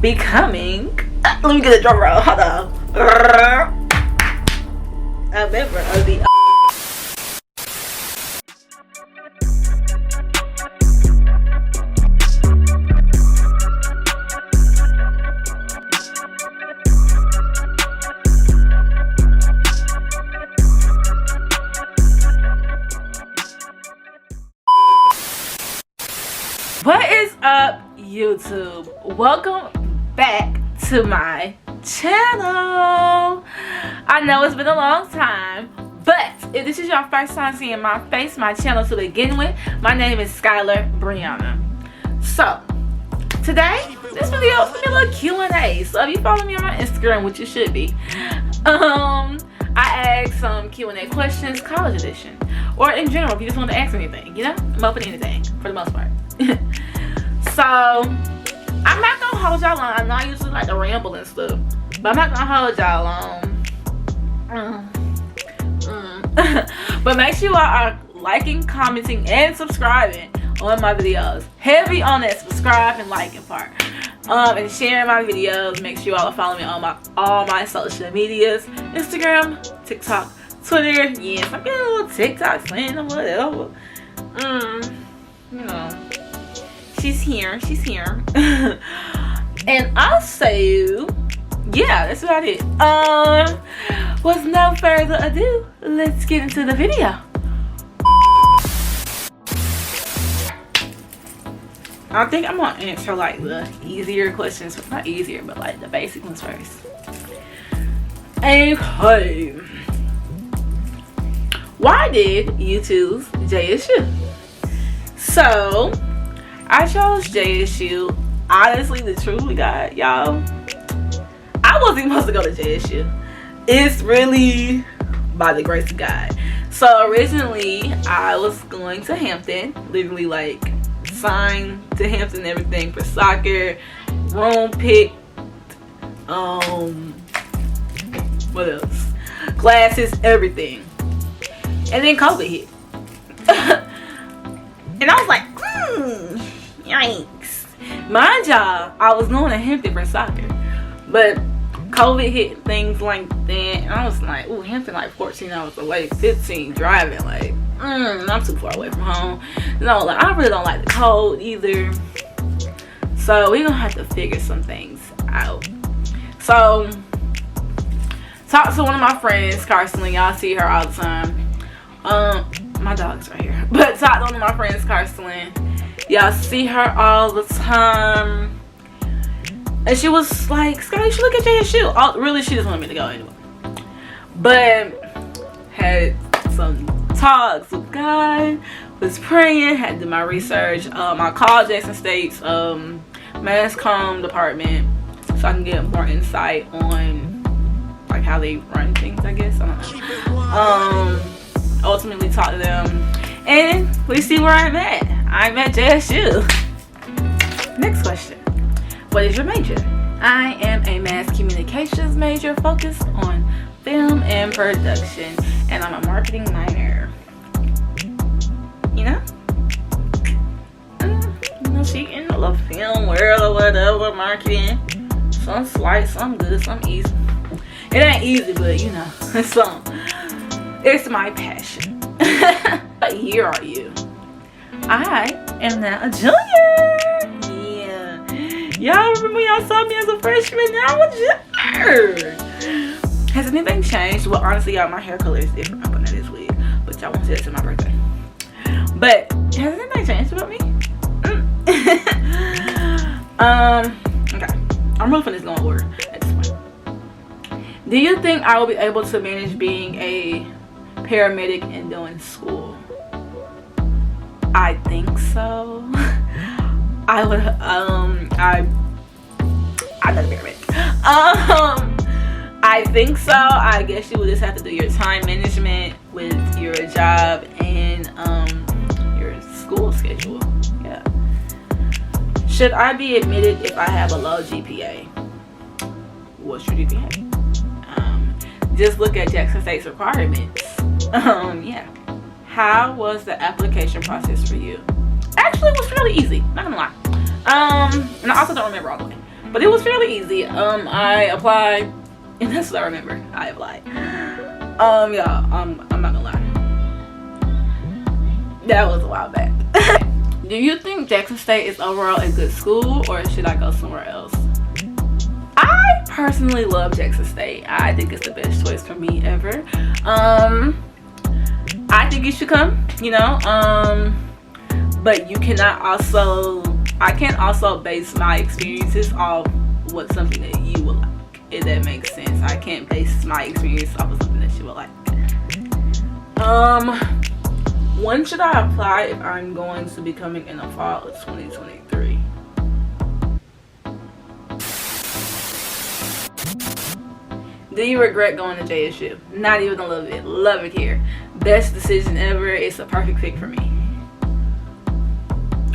becoming, let me get a drum roll, hold on, a member of the What is up, YouTube? Welcome back to my channel. I know it's been a long time, but if this is your first time seeing my face, my channel to begin with, my name is Skylar Brianna. So today, this video is gonna be a little Q&A. So if you follow me on my Instagram, which you should be, I asked some Q&A questions, college edition, or in general if you just want to ask anything. You know, I'm open to anything for the most part. So I'm not gonna hold y'all on. I know I usually like to ramble and stuff, but I'm not gonna hold y'all on. But make sure you are liking, commenting, and subscribing on my videos. Heavy on that subscribe and liking part. And sharing my videos. Make sure you all are following me on all my social medias: Instagram, TikTok, Twitter. Yes, I'm getting a little TikTok fan or whatever. You know. She's here. And also, yeah, that's about it. With no further ado, let's get into the video. I think I'm gonna answer like the easier questions, not easier, but like the basic ones first. Okay. Why did you choose JSU? So I chose JSU. Honestly, the truth we got, y'all, I wasn't even supposed to go to JSU. It's really by the grace of God. So originally, I was going to Hampton, literally like signed to Hampton and everything for soccer, room picked, what else? Classes, everything. And then COVID hit. And I was like, yikes. Mind y'all, I was going to Hampton for soccer, but COVID hit, things like that, and I was like, ooh, Hampton like 14 hours away, 15 driving, like, I'm too far away from home. No, like, I really don't like the cold either. So we're gonna have to figure some things out. So talked to one of my friends, Carson. Y'all see her all the time. My dog's right here. But talked to one of my friends, Carson. Y'all see her all the time. And she was like, Scott, you should look at JSU. Really, she just wanted me to go anyway. But had some talks with God, was praying, had to do my research. I called Jackson State's mass comm department so I can get more insight on like how they run things, I guess. I don't know. Ultimately talked to them, and we see where I'm at. I'm at JSU. Next question. What is your major? I am a mass communications major focused on film and production, and I'm a marketing minor. You know? You know, she in the film world or whatever, marketing. Some slight, some good, some easy. It ain't easy, but you know, it's my passion. What year are you? I am now a junior. Yeah. Y'all remember y'all saw me as a freshman? Now I'm a junior. Has anything changed? Well, honestly, y'all, my hair color is different. I'm putting this wig, but y'all won't see it till my birthday. But has anything changed about me? Okay. I'm really finna go in order at this point. Do you think I will be able to manage being a paramedic and doing school? I think so. I would I'm not a paramedic. I think so. I guess you would just have to do your time management with your job and your school schedule. Yeah. Should I be admitted if I have a low GPA? What's your GPA? Just look at Jackson State's requirements. Yeah. How was the application process for you? Actually, it was really easy. Not gonna lie. And I also don't remember all the way. but it was fairly easy. I applied, and that's what I remember. I applied. Yeah, I'm not gonna lie, that was a while back. Do you think Jackson State is overall a good school, or should I go somewhere else? I personally love Jackson State. I think it's the best choice for me ever. I think you should come, you know, but you cannot also, I can't also base my experiences off what something that you would like, if that makes sense. I can't base my experience off of something that you would like. When should I apply if I'm going to be coming in the fall of 2023? Do you regret going to JSU? Not even a little bit. Love it here. Best decision ever. It's a perfect fit for me.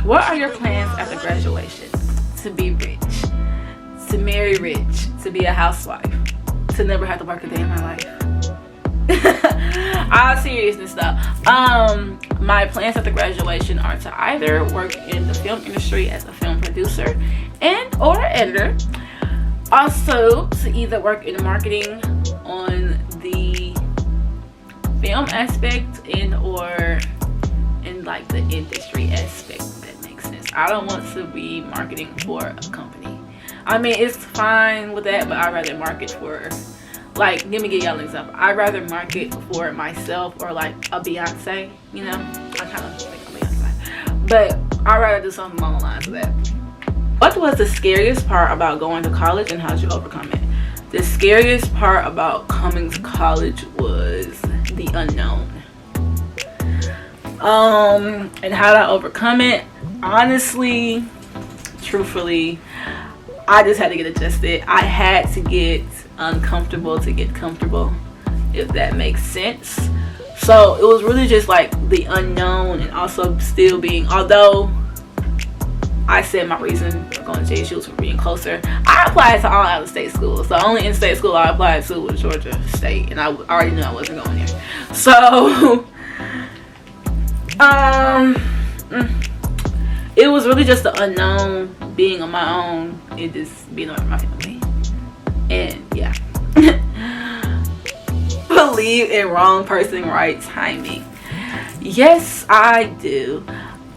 What are your plans after graduation? To be rich, to marry rich, to be a housewife, to never have to work a day in my life. All seriousness though, my plans after graduation are to either work in the film industry as a film producer and or editor, also to either work in marketing on the film aspect and or in like the industry aspect, if that makes sense. I don't want to be marketing for a company. I mean, it's fine with that, but I'd rather market for, like, let me give y'all an example. I'd rather market for myself or like a Beyonce, you know. I kind of think a Beyonce, but I'd rather do something along the lines of that. What was the scariest part about going to college, and how did you overcome it? The scariest part about coming to college was the unknown. And how did I overcome it? Honestly, truthfully, I just had to get adjusted. I had to get uncomfortable to get comfortable, if that makes sense. So it was really just like the unknown, and also still being, although I said my reason for going to JSU was for being closer, I applied to all out-of-state schools. The only in-state school I applied to was Georgia State, and I already knew I wasn't going there. So it was really just the unknown, being on my own and just being with my family. And yeah. Believe in wrong person, right timing. Yes, I do.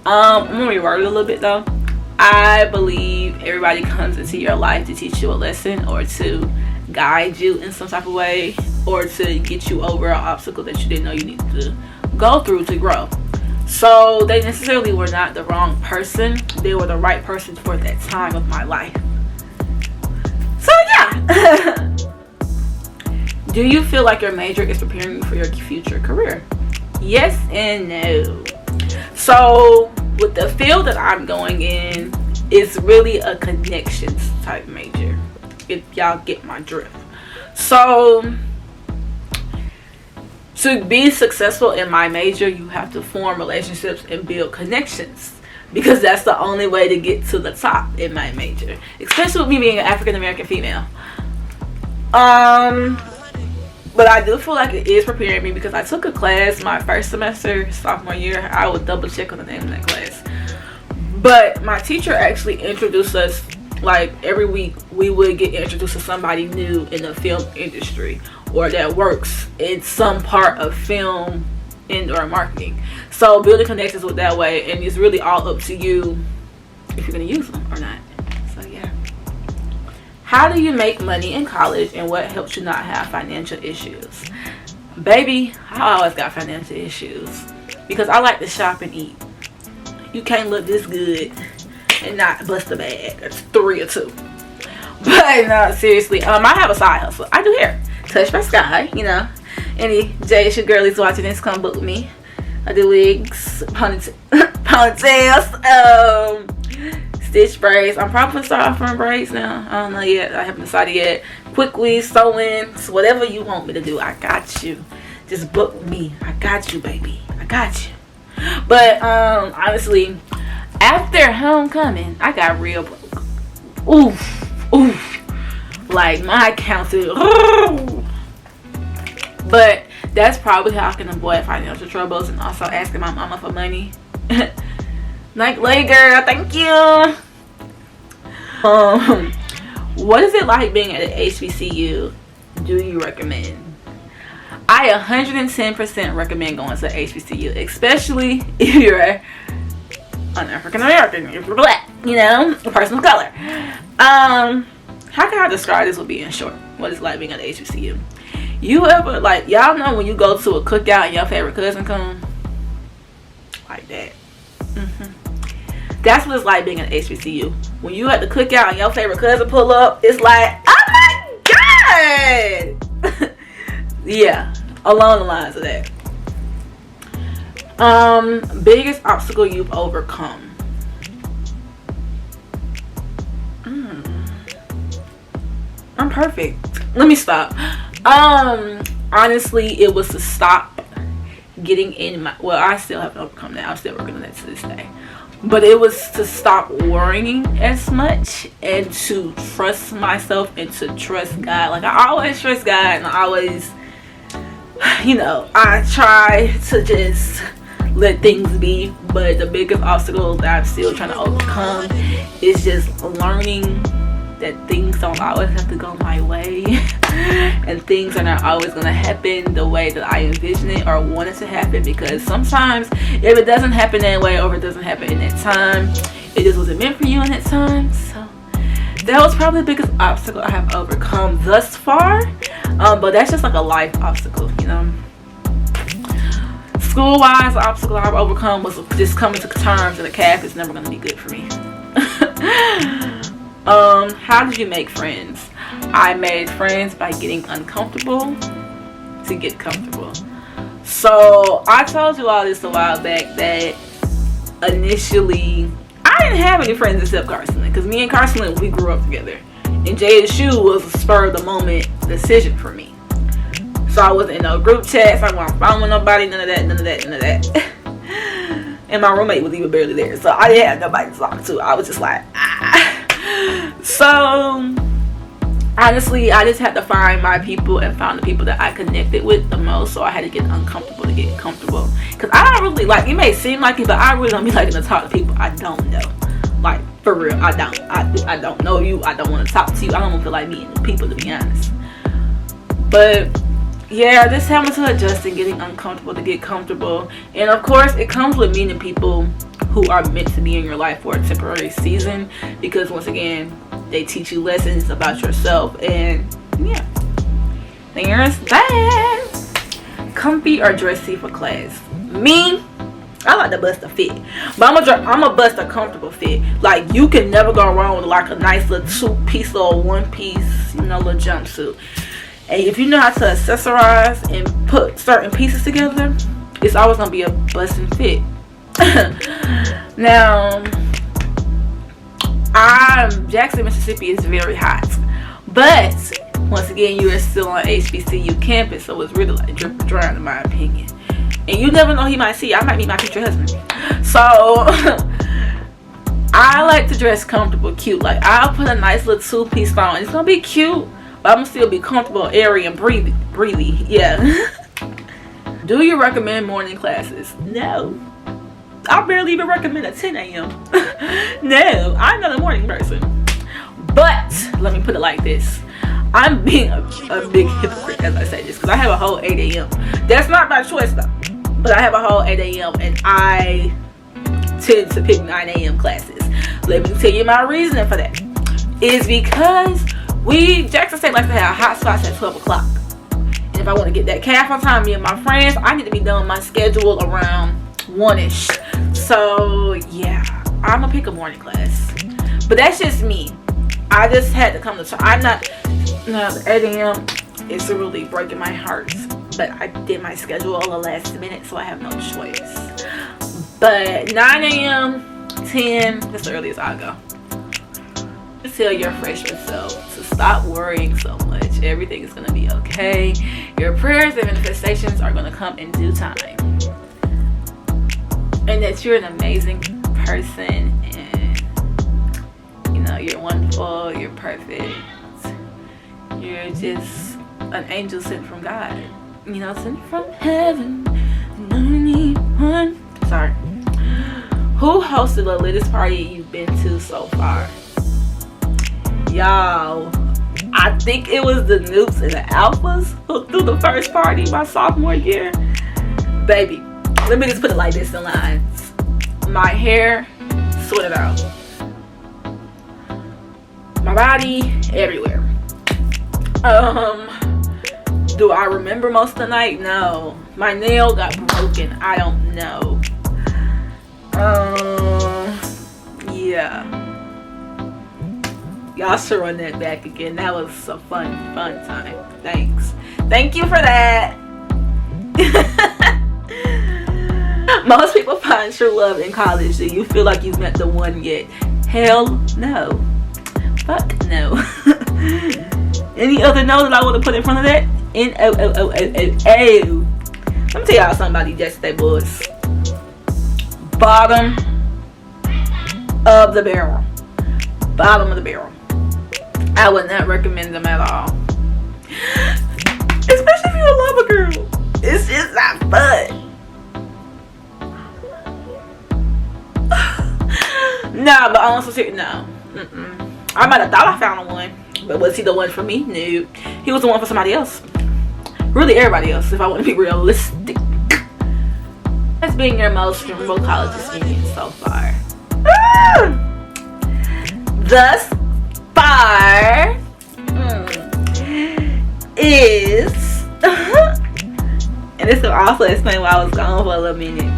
I'm gonna reword it a little bit though. I believe everybody comes into your life to teach you a lesson, or to guide you in some type of way, or to get you over an obstacle that you didn't know you needed to go through to grow. So they necessarily were not the wrong person. They were the right person for that time of my life. So yeah. Do you feel like your major is preparing you for your future career? Yes and no. So with the field that I'm going in, it's really a connections type major, if y'all get my drift. So to be successful in my major, you have to form relationships and build connections, because that's the only way to get to the top in my major, especially with me being an African American female. But I do feel like it is preparing me, because I took a class my first semester, sophomore year. I would double check on the name of that class. But my teacher actually introduced us, like every week we would get introduced to somebody new in the film industry, or that works in some part of film and or marketing. So building connections with that way, and it's really all up to you if you're going to use them or not. So yeah. How do you make money in college, and what helps you not have financial issues? Baby, I always got financial issues, because I like to shop and eat. You can't look this good and not bust a bag. That's 3 or 2. But no, seriously, I have a side hustle. I do hair. Touch by Sky, you know. Any JSU girlies watching this, come book with me. I do wigs, ponytails, stitch braids. I'm probably gonna start offering braids now. I don't know yet. I haven't decided yet. Quick weaves, sew-ins, whatever you want me to do, I got you. Just book me. I got you, baby. I got you. But honestly, after homecoming, I got real broke. Oof. Like my account is. But that's probably how I can avoid financial troubles, and also asking my mama for money. Like, lay girl, thank you. What is it like being at an HBCU? Do you recommend? I 110% recommend going to HBCU, especially if you're an African American, if you're black, you know, a person of color. How can I describe this with being short? What it's like being at HBCU? You ever, like, y'all know when you go to a cookout and your favorite cousin come? Like that. That's what it's like being at HBCU. When you at the cookout and your favorite cousin pull up, it's like, oh my God! Yeah, along the lines of that. Biggest obstacle you've overcome. I'm perfect. Let me stop. Honestly, it was to stop getting in my, well, I still haven't overcome that. I'm still working on that to this day. But it was to stop worrying as much and to trust myself and to trust God. Like, I always trust God, and I always, you know, I try to just let things be. But the biggest obstacle that I'm still trying to overcome is just learning that things don't always have to go my way. And things are not always going to happen the way that I envision it or want it to happen, because sometimes if it doesn't happen that way, or if it doesn't happen in that time, it just wasn't meant for you in that time. So that was probably the biggest obstacle I have overcome thus far. But that's just like a life obstacle, you know. School-wise, the obstacle I've overcome was just coming to terms that a calf is never going to be good for me. How did you make friends? I made friends by getting uncomfortable to get comfortable. So I told you all this a while back that initially I didn't have any friends except Carson, because me and Carson, we grew up together, and Jsu was a spur of the moment decision for me. So I wasn't in no group chats, I wasn't following nobody, none of that. And my roommate was even barely there, so I didn't have nobody to talk to. I was just like, ah. So honestly, I just had to find my people and find the people that I connected with the most. So I had to get uncomfortable to get comfortable, because I don't really, like, it may seem like it, but I really don't be liking to talk to people I don't know. Like, for real, I don't know you. I don't want to talk to you. I don't feel like meeting people, to be honest. But yeah, just having to adjust and getting uncomfortable to get comfortable. And of course, it comes with meeting people who are meant to be in your life for a temporary season, because once again, they teach you lessons about yourself. And yeah, there's that. Comfy or dressy for class? Me, I like to bust a fit, but I'm a bust a comfortable fit. Like, you can never go wrong with like a nice little 2-piece or 1-piece, you know, little jumpsuit. And if you know how to accessorize and put certain pieces together, it's always gonna be a busting fit. Now, Jackson, Mississippi is very hot, but once again, you are still on HBCU campus, so it's really like drip or dry in my opinion. And you never know, he might see you. I might meet my future husband. So I like to dress comfortable, cute. Like, I'll put a nice little 2-piece on. It's gonna be cute, but I'm gonna still be comfortable, airy, and breathy. Yeah. Do you recommend morning classes? No. I barely even recommend a 10 a.m. No, I'm not a morning person. But let me put it like this. I'm being a big hypocrite as I say this, because I have a whole 8 a.m. That's not my choice though. But I have a whole 8 a.m. and I tend to pick 9 a.m. classes. Let me tell you my reasoning for that. Is because Jackson State likes to have hot spots at 12 o'clock. And if I want to get that calf on time, me and my friends, I need to be done my schedule around 1-ish. So yeah, I'm gonna pick a morning class. But that's just me. I just had to come to terms. I'm not, no, 8 a.m. is really breaking my heart. But I did my schedule all the last minute, so I have no choice. But 9 a.m., 10, that's the earliest I'll go. Just tell your freshman self to stop worrying so much. Everything is gonna be okay. Your prayers and manifestations are gonna come in due time. And that you're an amazing person, and you know, you're wonderful, you're perfect, you're just an angel sent from God, you know, sent from heaven. No need one. Sorry. Who hosted the latest party you've been to so far? Y'all, I think it was the Noops and the Alphas who threw the first party my sophomore year. Baby, let me just put it like this in lines. My hair, sorted out. My body, everywhere. Do I remember most of the night? No. My nail got broken. I don't know. Yeah. Y'all should run that back again. That was a fun time. Thanks. Thank you for that. Most people find true love in college. Do you feel like you've met the one yet? Hell no. Fuck no. Any other no that I want to put in front of that? N-O-O-O-O-O. Let me tell y'all something about these yesterday boys. Bottom of the barrel. Bottom of the barrel. I would not recommend them at all. Especially if you love a girl. It's just not fun. Nah, but honestly, no. I might have thought I found one, but was he the one for me? No. He was the one for somebody else. Really, everybody else, if I want to be realistic. That's being your most memorable college experience so far. Thus far is and this will also explain why I was gone for a little minute.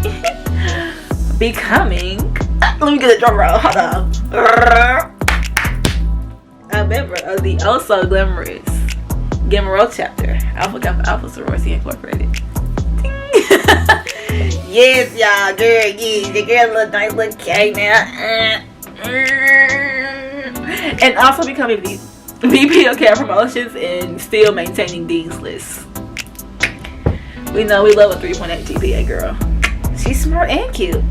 Becoming, let me get a drum roll, hold on. A member of the also glamorous Untitled Chapter, Alpha Kappa Alpha Sorority Incorporated. Yes, y'all, girl, yeah, the girl look nice, look cute now. And also becoming the VP of Care Promotions and still maintaining Dean's List. We know we love a 3.8 GPA girl. She's smart and cute.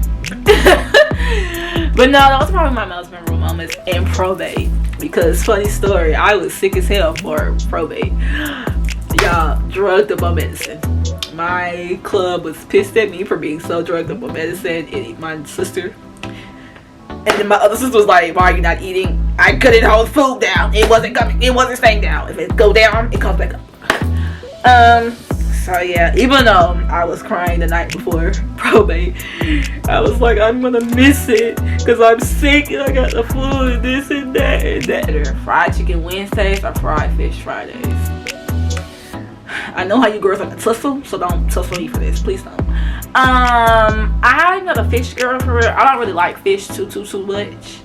But no, that was probably my most memorable moments in probate. Because funny story, I was sick as hell for probate. Y'all, drugged up on medicine. My club was pissed at me for being so drugged up on medicine. And my sister. And then my other sister was like, why are you not eating? I couldn't hold food down. It wasn't coming. It wasn't staying down. If it go down, it comes back up. So yeah, even though I was crying the night before probate, I was like, I'm gonna miss it because I'm sick and I got the flu and this and that and that. Or fried chicken Wednesdays or fried fish Fridays. I know how you girls like to tussle, so don't tussle me for this, please don't. I'm not a fish girl for real. I don't really like fish too much.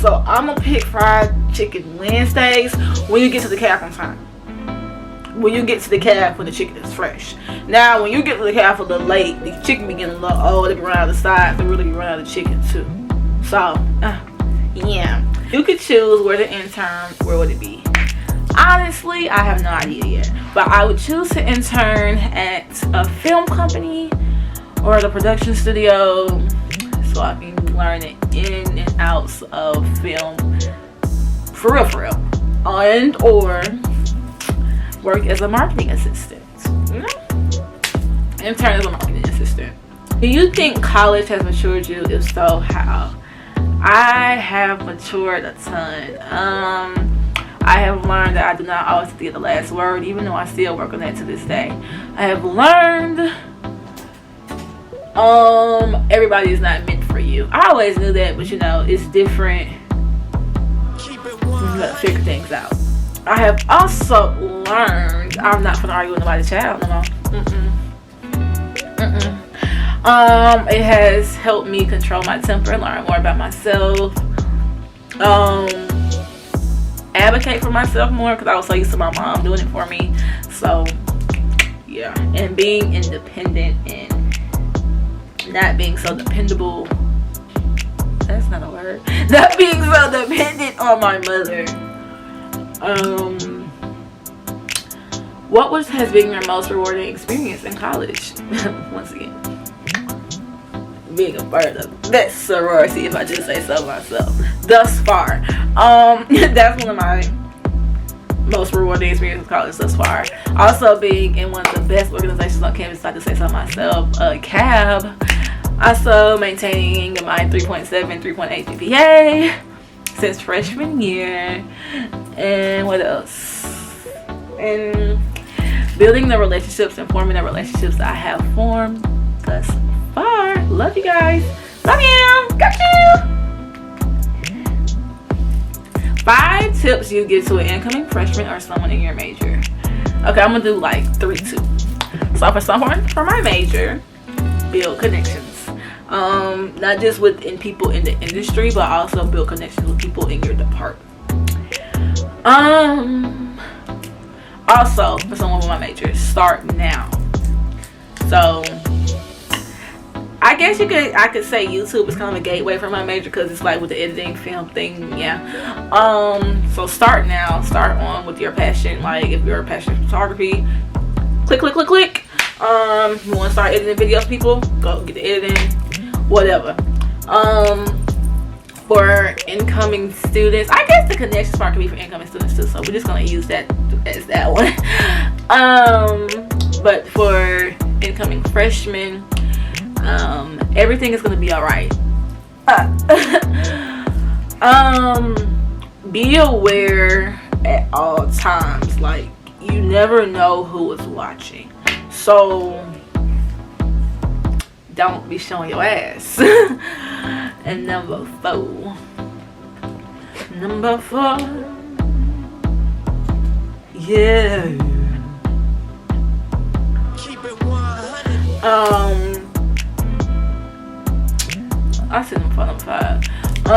So I'm gonna pick fried chicken Wednesdays when you get to the calf on time. When you get to the calf when the chicken is fresh. Now when you get to the calf a little late, the chicken be getting a little old, they be running out of the sides, they really be running out of chicken too. So yeah. You could choose where to intern, where would it be? Honestly, I have no idea yet. But I would choose to intern at a film company or the production studio so I can learn the in and outs of film for real. And or work as a marketing assistant. You know? Intern as a marketing assistant. Do you think college has matured you? If so, how? I have matured a ton. I have learned that I do not always have to get the last word, even though I still work on that to this day. I have learned everybody is not meant for you. I always knew that, but you know, it's different. You gotta figure things out. I have also learned, I'm not gonna argue with nobody's child no more. It has helped me control my temper, learn more about myself, advocate for myself more because I was so used to my mom doing it for me. So yeah, and being independent and not being so dependable. That's not a word. Not being so dependent on my mother. What has been your most rewarding experience in college? Once again, being a part of the best sorority, if I just say so myself, thus far. That's one of my most rewarding experiences in college thus far. Also being in one of the best organizations on campus, if I just say so myself, CAB. Also maintaining my 3.7, 3.8 GPA. since freshman year. And what else? And building the relationships and forming the relationships I have formed thus far. Love you guys. Love you. Got you. 5 tips you give to an incoming freshman or someone in your major. Okay, I'm gonna do like 3 2. So for someone for my major, build connections. Not just within people in the industry, but also build connections with people in your department. Also for someone with my major, start now. So I guess I could say YouTube is kind of a gateway for my major because it's like with the editing film thing, yeah. So start now. Start on with your passion. Like if you're a passionate photography, click. You want to start editing videos, people, go get the editing, whatever. For incoming students, I guess the connections part can be for incoming students too, so we're just gonna use that as that one. But for incoming freshmen, everything is gonna be all right. Be aware at all times. Like, you never know who is watching, so don't be showing your ass. And number 4, yeah. Keep it 100. I said number 5. I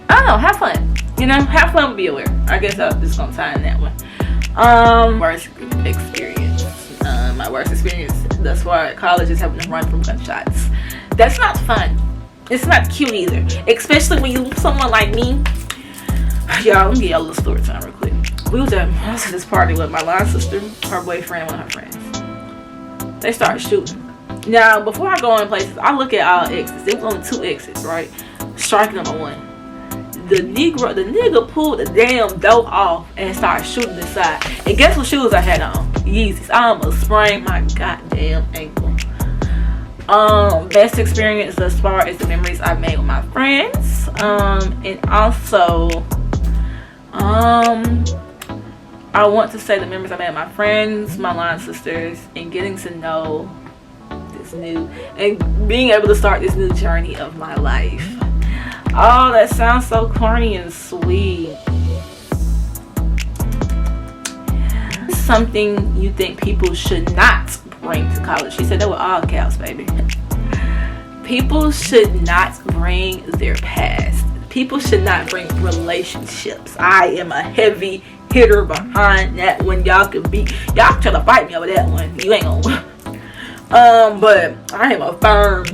don't know, have fun. You know, have fun, be aware. I guess I'm just gonna tie in that one. Worst experience. My worst experience thus far at college is having to run from gunshots. That's not fun. It's not cute either. Especially when you someone like me. Y'all, let me get y'all a little story time real quick. I was at this party with my line sister, her boyfriend, and one of her friends. They started shooting. Now, before I go in places, I look at all exits. There was only 2 exits, right? Strike number 1. The nigga pulled the damn door off and started shooting inside. And guess what shoes I had on? Yeezys. I almost sprained my goddamn ankle. Best experience as far as the memories I've made with my friends. And also, I want to say the memories I made with my friends, my line sisters, and getting to know this new, and being able to start this new journey of my life. Oh, that sounds so corny and sweet. Something you think people should not bring to college. She said that with all caps, baby. People should not bring their past. People should not bring relationships. I am a heavy hitter behind that one. Y'all try to fight me over that one. You ain't gonna. But I am a firm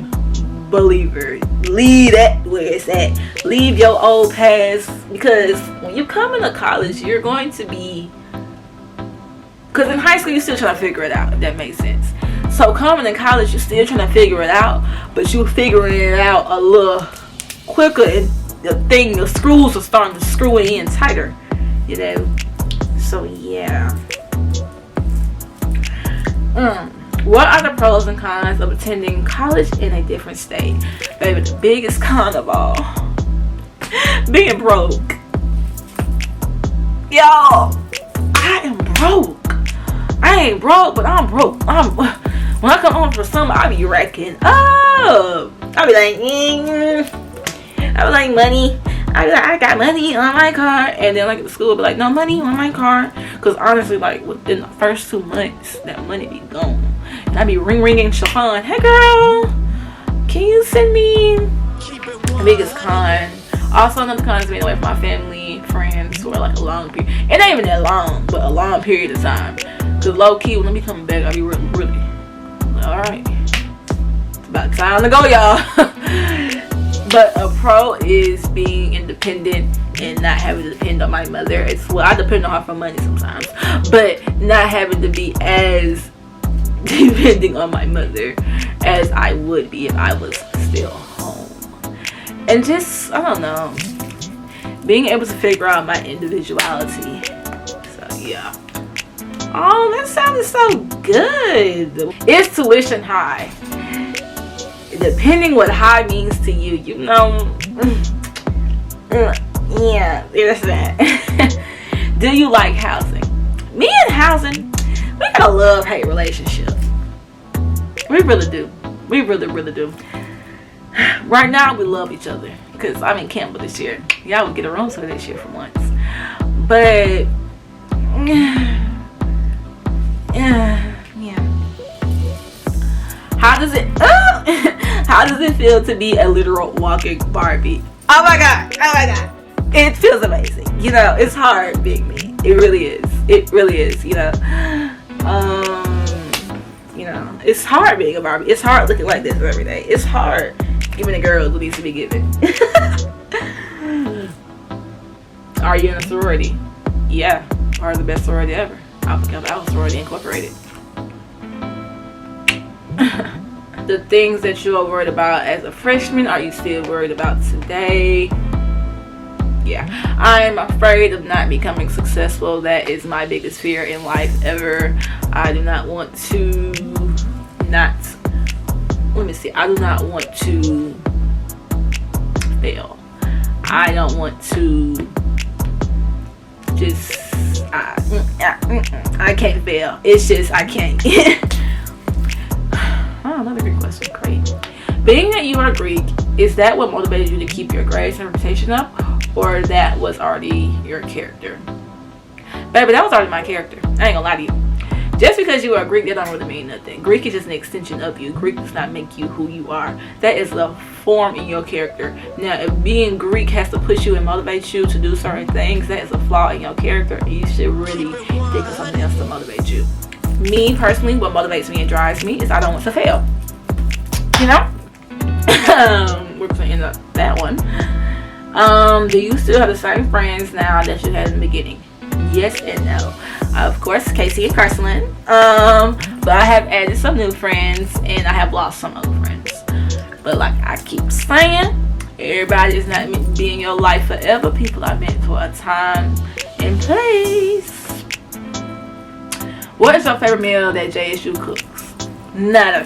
believer. Leave that where it's at. Leave your old past, because when you come into college, you're going to be, because in high school you're still trying to figure it out, if that makes sense. So coming to college, you're still trying to figure it out, but you're figuring it out a little quicker, and the screws are starting to screw it in tighter, you know. So yeah. What are the pros and cons of attending college in a different state? Baby, the biggest con of all, being broke. Y'all, I am broke. I ain't broke, but I'm broke. When I come home from summer, I be racking up. I be like, money. I be like, I got money on my card. And then like at the school, I be like, no money on my card. Because honestly, like within the first 2 months, that money be gone. And I be ringing Chiffon. Hey girl, can you send me? The biggest con. Also, another con is being away from my family, friends for like a long period. It ain't even that long, but a long period of time. Cause low key, when I be coming back, I be really. Alright. It's about time to go, y'all. But a pro is being independent and not having to depend on my mother. I depend on her for money sometimes, but not having to be as depending on my mother as I would be if I was still home. And just, I don't know, being able to figure out my individuality. So yeah. Oh, that sounded so good. It's tuition high. Depending what high means to you, you know, Yeah, there's that. Do you like housing? Me and housing, we got a love-hate relationship. We really do. We really do. Right now, we love each other because I'm in Campbell this year. Y'all would get a room tour this year for once. But yeah. How does it? How does it feel to be a literal walking Barbie? Oh my god! It feels amazing. You know, it's hard being me. It really is. It really is. You know, it's hard being a Barbie. It's hard looking like this every day. It's hard giving a girl who needs to be given. Are you in a sorority? Yeah, part of the best sorority ever. Alpha Sorority Incorporated. The things that you are worried about as a freshman, are you still worried about today? Yeah, I'm afraid of not becoming successful. That is my biggest fear in life ever. I do not want to I do not want to fail. I don't want to just I can't fail. It's just I can't. Oh, another Greek question. Great. Being that you are Greek, is that what motivated you to keep your grades and reputation up, or that was already your character? Baby, that was already my character. I ain't gonna lie to you. Just because you are Greek, that don't really mean nothing. Greek is just an extension of you. Greek does not make you who you are. That is the form in your character. Now, if being Greek has to push you and motivate you to do certain things, that is a flaw in your character. You should really think of something else to motivate you. Me, personally, what motivates me and drives me is I don't want to fail. You know? We're going to end up that one. Do you still have the same friends now that you had in the beginning? Yes and no. Of course, Casey and Carson. But I have added some new friends and I have lost some old friends. But like I keep saying, everybody is not meant to be in your life forever. People are meant for a time and place. What is your favorite meal that JSU cooks? Not a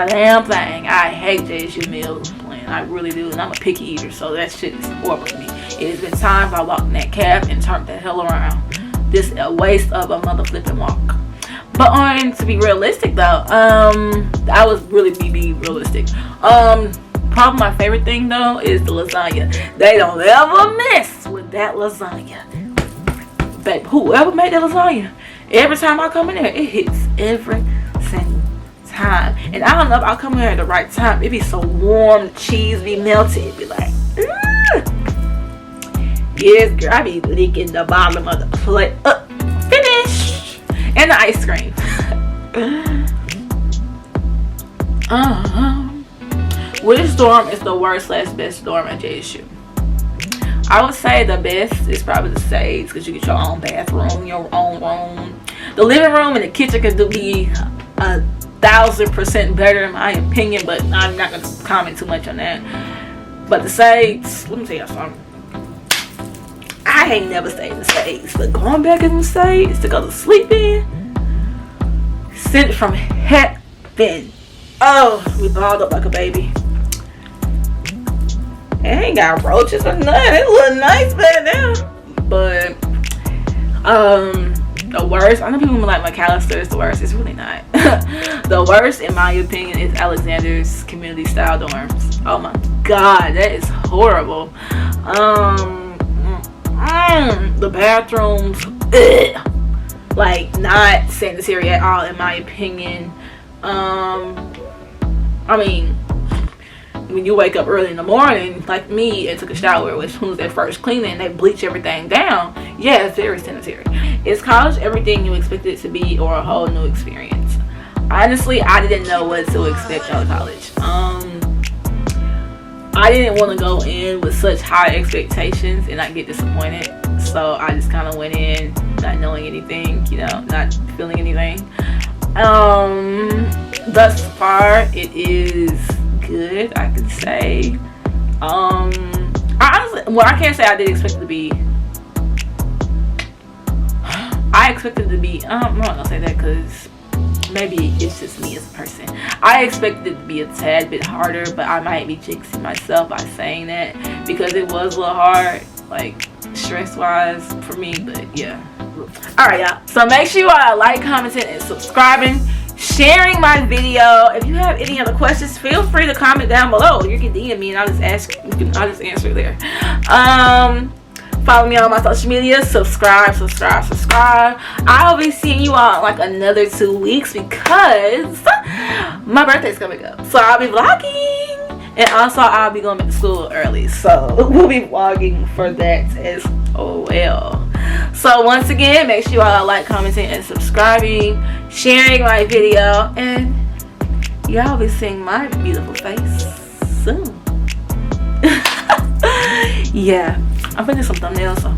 damn thing. I hate JSU meals. I really do, and I'm a picky eater, so that shit is horrible to me. It has been times I walked in that cab and turned the hell around. This a waste of a mother flipping walk. But to be realistic though, I was really be realistic. Probably my favorite thing though is the lasagna. They don't ever mess with that lasagna. Babe, whoever made that lasagna, every time I come in there, it hits every single time. And I don't know if I'll come here at the right time. It be so warm, the cheese be melted. It be like, yes, girl, I be licking the bottom of the plate. Finished. And the ice cream. Which dorm is the worst / best dorm at JSU? I would say the best is probably the Sage, because you get your own bathroom, your own room. The living room and the kitchen could be 1,000% better in my opinion, but I'm not going to comment too much on that. But the Sage, let me tell y'all something. I ain't never stayed in the Sage, but going back in the Sage to go to sleep in, sent from heaven. Oh, we balled up like a baby. It ain't got roaches or nothing. It look nice back now. But the worst, I know people like McAllister is the worst. It's really not. The worst, in my opinion, is Alexander's community style dorms. Oh my god, that is horrible. The bathrooms, like not sanitary at all, in my opinion. I mean, when you wake up early in the morning, like me, and took a shower, which was their first cleaning, they bleach everything down. Yeah, it's very sanitary. Is college everything you expected it to be, or a whole new experience? Honestly, I didn't know what to expect out of college. I didn't want to go in with such high expectations and not get disappointed. So I just kind of went in not knowing anything, you know, not feeling anything. Thus far, it is good, I could say. I can't say I did expect it to be. I expected it to be. I'm not gonna say that because maybe it's just me as a person. I expected it to be a tad bit harder, but I might be jinxing myself by saying that because it was a little hard, like stress wise for me. But yeah. Alright, y'all, so make sure you are like, commenting, and subscribing, sharing my video. If you have any other questions, feel free to comment down below. You can DM me and I'll just answer there. Follow me on my social media. Subscribe. I'll be seeing you all in like another 2 weeks because my birthday's coming up, so I'll be vlogging, and also I'll be going back to school early, so we'll be vlogging for that as well. So once again, make sure you all like, commenting, and subscribing, sharing my video, and y'all be seeing my beautiful face soon. Yeah, I'm gonna do some thumbnails, so